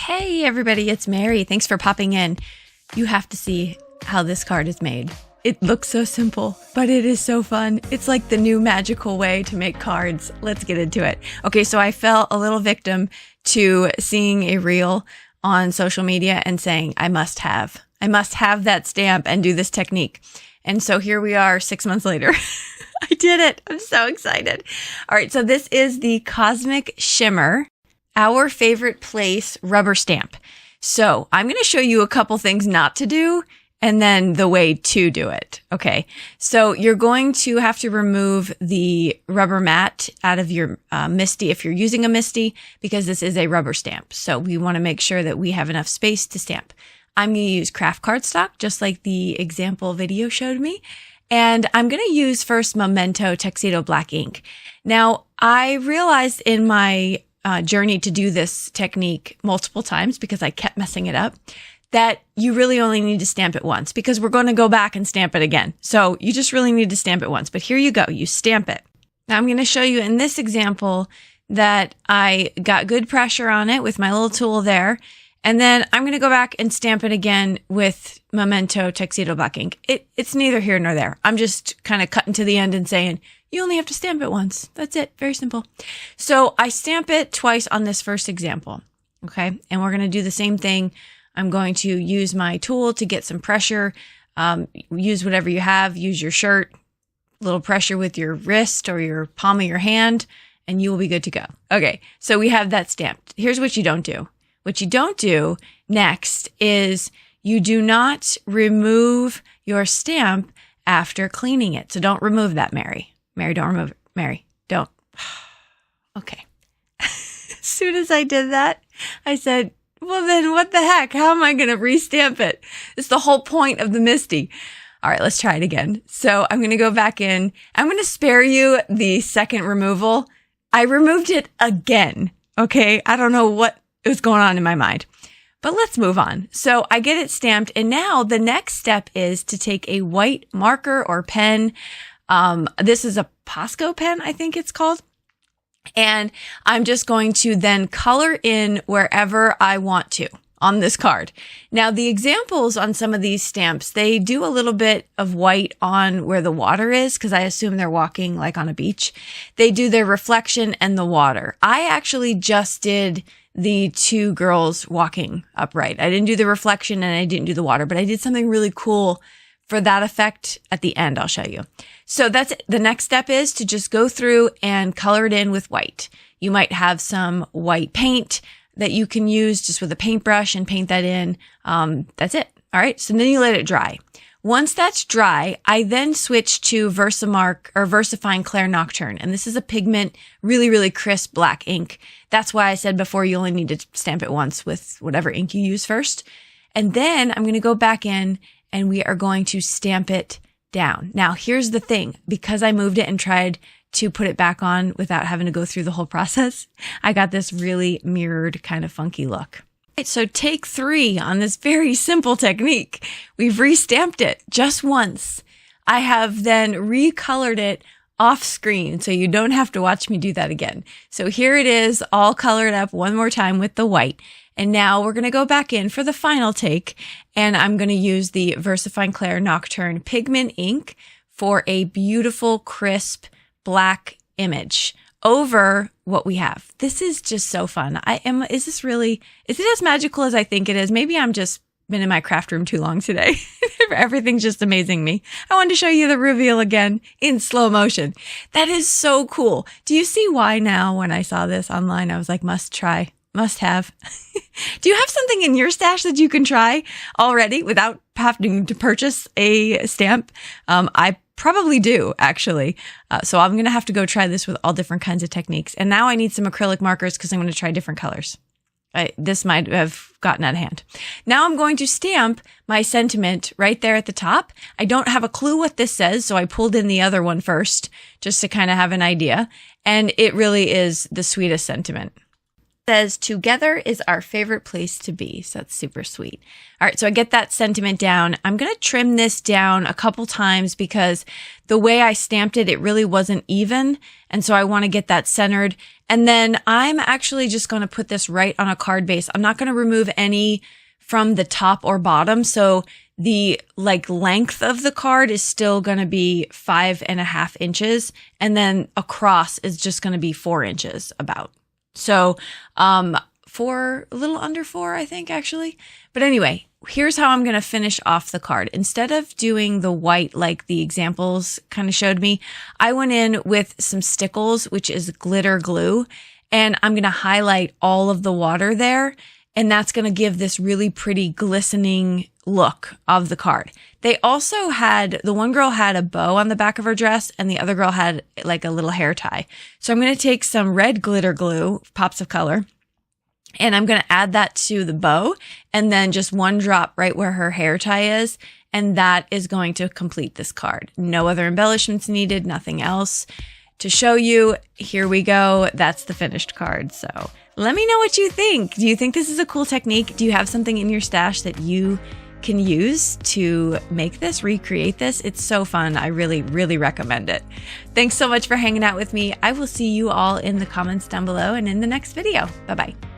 Hey everybody, it's Mary. Thanks for popping in. You have to see how this card is made. It looks so simple, but it is so fun. It's like the new magical way to make cards. Let's get into it. Okay, so I fell a little victim to seeing a reel on social media and saying, I must have that stamp and do this technique. And so here we are 6 months later. I did it. I'm so excited. All right, so this is the Cosmic Shimmer, our favorite place rubber stamp. So I'm going to show you a couple things not to do and then the way to do it. Okay. So you're going to have to remove the rubber mat out of your MISTI if you're using a MISTI, because this is a rubber stamp. So we want to make sure that we have enough space to stamp. I'm going to use craft cardstock, just like the example video showed me. And I'm going to use first Memento Tuxedo Black ink. Now, I realized in my journey to do this technique multiple times, because I kept messing it up, that you really only need to stamp it once, because we're going to go back and stamp it again. So you just really need to stamp it once. But here you go. You stamp it. Now I'm going to show you in this example that I got good pressure on it with my little tool there. And then I'm going to go back and stamp it again with Memento Tuxedo Black ink. It's neither here nor there. I'm just kind of cutting to the end and saying, you only have to stamp it once. That's it. Very simple. So I stamp it twice on this first example. Okay. And we're going to do the same thing. I'm going to use my tool to get some pressure. Use whatever you have. Use your shirt, a little pressure with your wrist or your palm of your hand, and you will be good to go. Okay. So we have that stamped. Here's what you don't do. What you don't do next is you do not remove your stamp after cleaning it. So don't remove that, Mary. Mary, don't remove it. Mary, don't. Okay. As soon as I did that, I said, well, then what the heck? How am I going to restamp it? It's the whole point of the MISTI. All right, let's try it again. So I'm going to go back in. I'm going to spare you the second removal. I removed it again. Okay. I don't know what was going on in my mind, but let's move on. So I get it stamped. And now the next step is to take a white marker or pen. This is a Posco pen, I think it's called. And I'm just going to then color in wherever I want to on this card. Now, the examples on some of these stamps, they do a little bit of white on where the water is, because I assume they're walking like on a beach. They do their reflection and the water. I actually just did the two girls walking upright. I didn't do the reflection and I didn't do the water, but I did something really cool for that effect at the end. I'll show you. So that's it. The next step is to just go through and color it in with white. You might have some white paint that you can use just with a paintbrush and paint that in. That's it. All right. So then you let it dry. Once that's dry, I then switch to Versamark or VersaFine Clair Nocturne. And this is a pigment, really, really crisp black ink. That's why I said before you only need to stamp it once with whatever ink you use first. And then I'm going to go back in and we are going to stamp it down. Now, here's the thing. Because I moved it and tried to put it back on without having to go through the whole process, I got this really mirrored kind of funky look. Right, so take 3 on this very simple technique. We've restamped it just once. I have then recolored it off screen, so you don't have to watch me do that again. So here it is, all colored up one more time with the white. And now we're going to go back in for the final take, and I'm going to use the VersaFine Clair Nocturne pigment ink for a beautiful, crisp, black image over what we have. This is just so fun. Is it as magical as I think it is? Maybe I'm just been in my craft room too long today. Everything's just amazing me. I wanted to show you the reveal again in slow motion. That is so cool. Do you see why now when I saw this online, I was like, must try, must have. Do you have something in your stash that you can try already without having to purchase a stamp? I probably do, actually. So I'm going to have to go try this with all different kinds of techniques. And now I need some acrylic markers because I'm going to try different colors. This might have gotten out of hand. Now I'm going to stamp my sentiment right there at the top. I don't have a clue what this says, so I pulled in the other one first just to kind of have an idea. And it really is the sweetest sentiment. Says together is our favorite place to be. So that's super sweet. All right. So I get that sentiment down. I'm going to trim this down a couple times because the way I stamped it, it really wasn't even. And so I want to get that centered. And then I'm actually just going to put this right on a card base. I'm not going to remove any from the top or bottom. So the length of the card is still going to be 5.5 inches. And then across is just going to be 4 inches about. So, a little under 4, I think, actually. But anyway, here's how I'm going to finish off the card. Instead of doing the white like the examples kind of showed me, I went in with some stickles, which is glitter glue, and I'm going to highlight all of the water there. And that's going to give this really pretty glistening look of the card. They also had, the one girl had a bow on the back of her dress and the other girl had like a little hair tie. So I'm going to take some red glitter glue, pops of color, and I'm going to add that to the bow and then just one drop right where her hair tie is. And that is going to complete this card. No other embellishments needed, nothing else. To show you, here we go. That's the finished card. So let me know what you think. Do you think this is a cool technique? Do you have something in your stash that you can use to make this, recreate this? It's so fun. I really, really recommend it. Thanks so much for hanging out with me. I will see you all in the comments down below and in the next video. Bye-bye.